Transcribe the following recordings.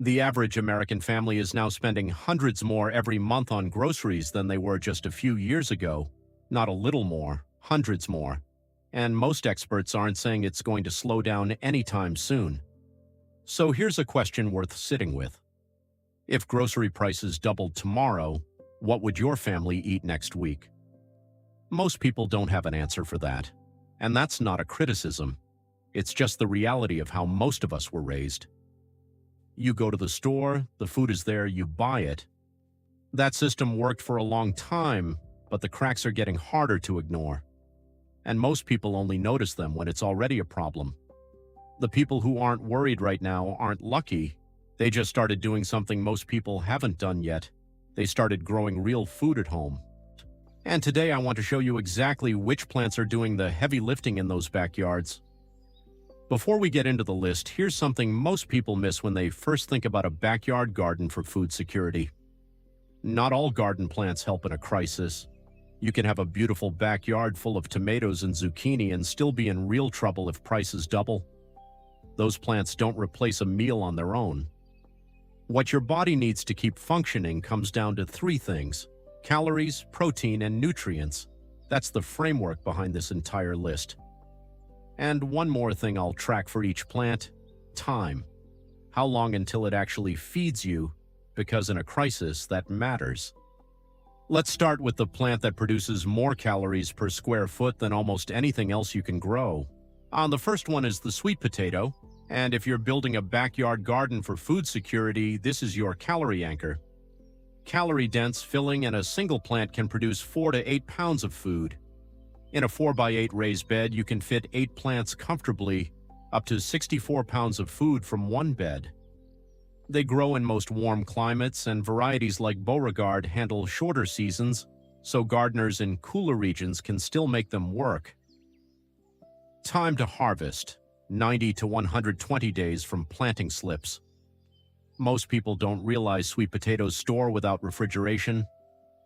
The average American family is now spending hundreds more every month on groceries than they were just a few years ago. Not a little more, hundreds more. And most experts aren't saying it's going to slow down anytime soon. So here's a question worth sitting with. If grocery prices doubled tomorrow, what would your family eat next week? Most people don't have an answer for that. And that's not a criticism. It's just the reality of how most of us were raised. You go to the store, the food is there, you buy it. That system worked for a long time, but the cracks are getting harder to ignore. And most people only notice them when it's already a problem. The people who aren't worried right now aren't lucky. They just started doing something most people haven't done yet. They started growing real food at home. And today I want to show you exactly which plants are doing the heavy lifting in those backyards. Before we get into the list, here's something most people miss when they first think about a backyard garden for food security. Not all garden plants help in a crisis. You can have a beautiful backyard full of tomatoes and zucchini and still be in real trouble if prices double. Those plants don't replace a meal on their own. What your body needs to keep functioning comes down to three things: calories, protein, and nutrients. That's the framework behind this entire list. And one more thing I'll track for each plant: time. How long until it actually feeds you, because in a crisis, that matters. Let's start with the plant that produces more calories per square foot than almost anything else you can grow. The first one is the sweet potato, and if you're building a backyard garden for food security, this is your calorie anchor. Calorie-dense, filling, and a single plant can produce 4 to 8 pounds of food. In a 4x8 raised bed, you can fit 8 plants comfortably, up to 64 pounds of food from one bed. They grow in most warm climates, and varieties like Beauregard handle shorter seasons, so gardeners in cooler regions can still make them work. Time to harvest: 90 to 120 days from planting slips. Most people don't realize sweet potatoes store without refrigeration.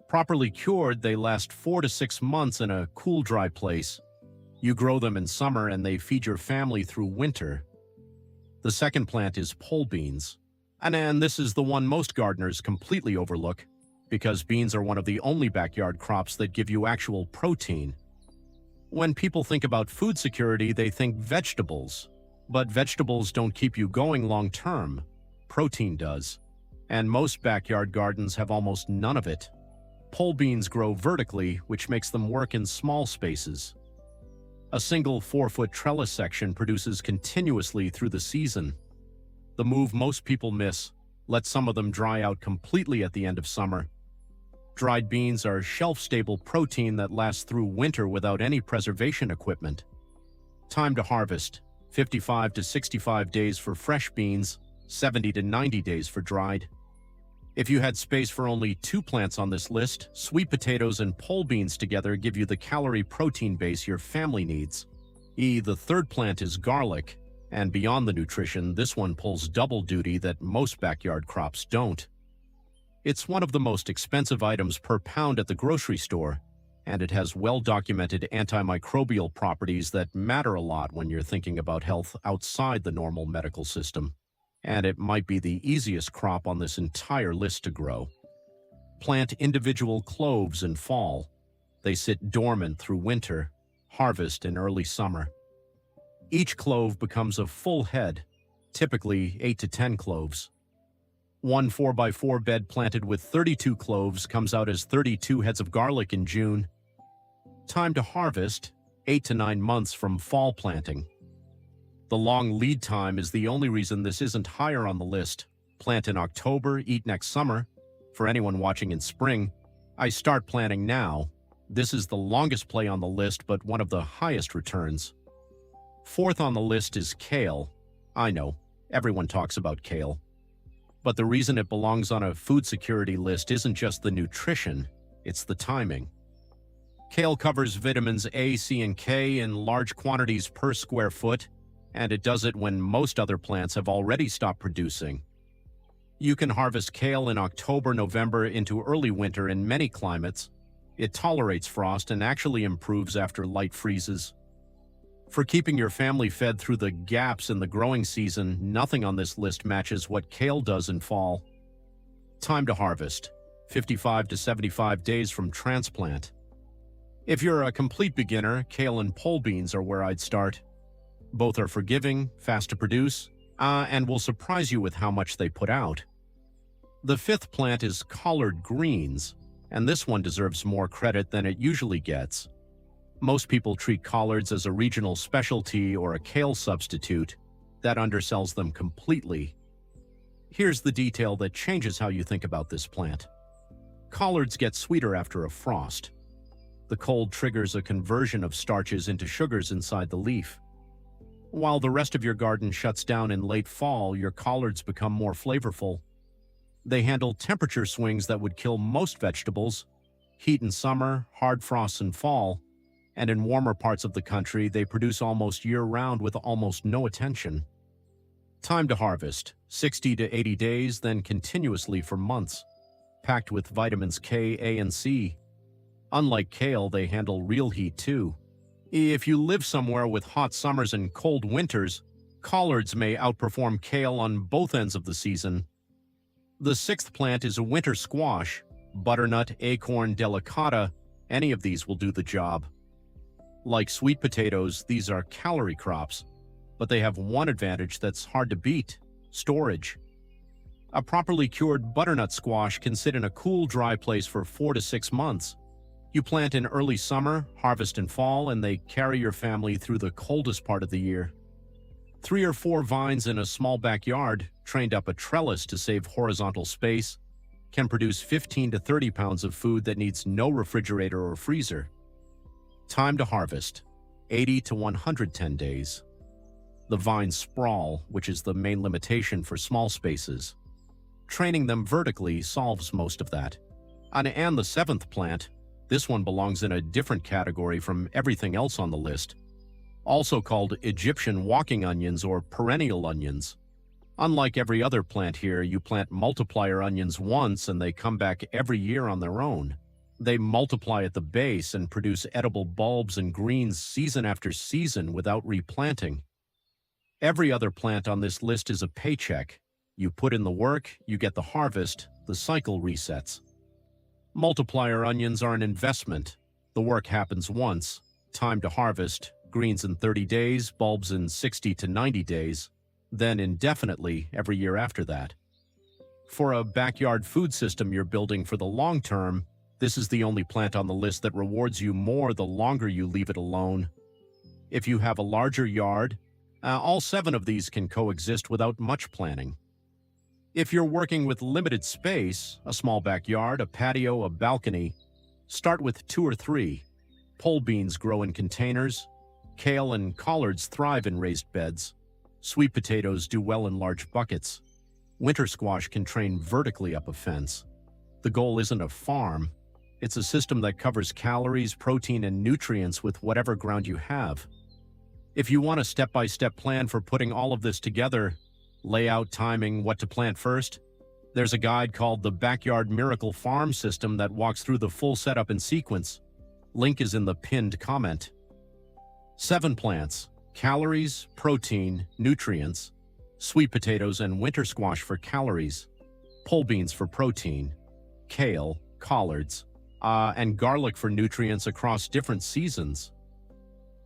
Properly cured, they last 4 to 6 months in a cool, dry place. You grow them in summer and they feed your family through winter. The second plant is pole beans. And this is the one most gardeners completely overlook, because beans are one of the only backyard crops that give you actual protein. When people think about food security, they think vegetables. But vegetables don't keep you going long term. Protein does. And most backyard gardens have almost none of it. Pole beans grow vertically, which makes them work in small spaces. A single 4-foot trellis section produces continuously through the season. The move most people miss: let some of them dry out completely at the end of summer. Dried beans are shelf-stable protein that lasts through winter without any preservation equipment. Time to harvest: 55 to 65 days for fresh beans, 70 to 90 days for dried. If you had space for only 2 plants on this list, sweet potatoes and pole beans together give you the calorie protein base your family needs. The third plant is garlic, and beyond the nutrition, this one pulls double duty that most backyard crops don't. It's one of the most expensive items per pound at the grocery store, and it has well-documented antimicrobial properties that matter a lot when you're thinking about health outside the normal medical system. And it might be the easiest crop on this entire list to grow. Plant individual cloves in fall. They sit dormant through winter, harvest in early summer. Each clove becomes a full head, typically 8 to 10 cloves. One 4x4 bed planted with 32 cloves comes out as 32 heads of garlic in June. Time to harvest: 8 to 9 months from fall planting. The long lead time is the only reason this isn't higher on the list. Plant in October, eat next summer. For anyone watching in spring, I start planting now. This is the longest play on the list, but one of the highest returns. Fourth on the list is kale. I know, everyone talks about kale. But the reason it belongs on a food security list isn't just the nutrition, it's the timing. Kale covers vitamins A, C, and K in large quantities per square foot, and it does it when most other plants have already stopped producing. You can harvest kale in October, November into early winter in many climates. It tolerates frost and actually improves after light freezes. For keeping your family fed through the gaps in the growing season, nothing on this list matches what kale does in fall. Time to harvest: 55 to 75 days from transplant. If you're a complete beginner, kale and pole beans are where I'd start. Both are forgiving, fast to produce, and will surprise you with how much they put out. The fifth plant is collard greens, and this one deserves more credit than it usually gets. Most people treat collards as a regional specialty or a kale substitute. That undersells them completely. Here's the detail that changes how you think about this plant. Collards get sweeter after a frost. The cold triggers a conversion of starches into sugars inside the leaf. While the rest of your garden shuts down in late fall, your collards become more flavorful. They handle temperature swings that would kill most vegetables: heat in summer, hard frosts in fall, and in warmer parts of the country, they produce almost year-round with almost no attention. Time to harvest: 60 to 80 days, then continuously for months, packed with vitamins K, A, and C. Unlike kale, they handle real heat too. If you live somewhere with hot summers and cold winters, collards may outperform kale on both ends of the season. The sixth plant is a winter squash: butternut, acorn, delicata. Any of these will do the job. Like sweet potatoes, these are calorie crops, but they have one advantage that's hard to beat: storage. A properly cured butternut squash can sit in a cool, dry place for 4 to 6 months. You plant in early summer, harvest in fall, and they carry your family through the coldest part of the year. 3 or 4 vines in a small backyard, trained up a trellis to save horizontal space, can produce 15 to 30 pounds of food that needs no refrigerator or freezer. Time to harvest: 80 to 110 days. The vines sprawl, which is the main limitation for small spaces. Training them vertically solves most of that. And the seventh plant, this one belongs in a different category from everything else on the list. Also called Egyptian walking onions or perennial onions. Unlike every other plant here, you plant multiplier onions once and they come back every year on their own. They multiply at the base and produce edible bulbs and greens season after season without replanting. Every other plant on this list is a paycheck. You put in the work, you get the harvest, the cycle resets. Multiplier onions are an investment. The work happens once: time to harvest, greens in 30 days, bulbs in 60 to 90 days, then indefinitely every year after that. For a backyard food system you're building for the long term, this is the only plant on the list that rewards you more the longer you leave it alone. If you have a larger yard, all 7 of these can coexist without much planning. If you're working with limited space, a small backyard, a patio, a balcony, start with 2 or 3. Pole beans grow in containers. Kale and collards thrive in raised beds. Sweet potatoes do well in large buckets. Winter squash can train vertically up a fence. The goal isn't a farm. It's a system that covers calories, protein, and nutrients with whatever ground you have. If you want a step-by-step plan for putting all of this together, layout, timing, what to plant first, there's a guide called the Backyard Miracle Farm System that walks through the full setup and sequence. Link is in the pinned comment. 7 plants: calories, protein, nutrients, sweet potatoes and winter squash for calories, pole beans for protein, kale, collards, and garlic for nutrients across different seasons.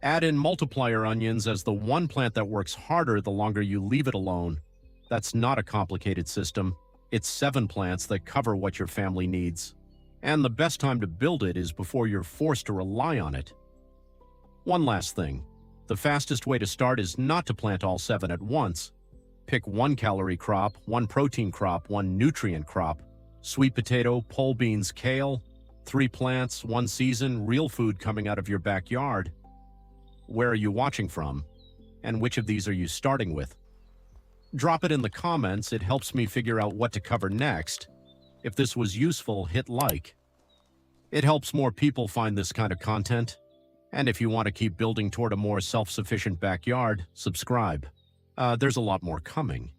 Add in multiplier onions as the one plant that works harder the longer you leave it alone. That's not a complicated system. It's 7 plants that cover what your family needs. And the best time to build it is before you're forced to rely on it. One last thing. The fastest way to start is not to plant all 7 at once. Pick 1 calorie crop, 1 protein crop, 1 nutrient crop. Sweet potato, pole beans, kale. 3 plants, 1 season, real food coming out of your backyard. Where are you watching from? And which of these are you starting with? Drop it in the comments. It helps me figure out what to cover next. If this was useful, hit like. It helps more people find this kind of content. And if you want to keep building toward a more self-sufficient backyard, subscribe. There's a lot more coming.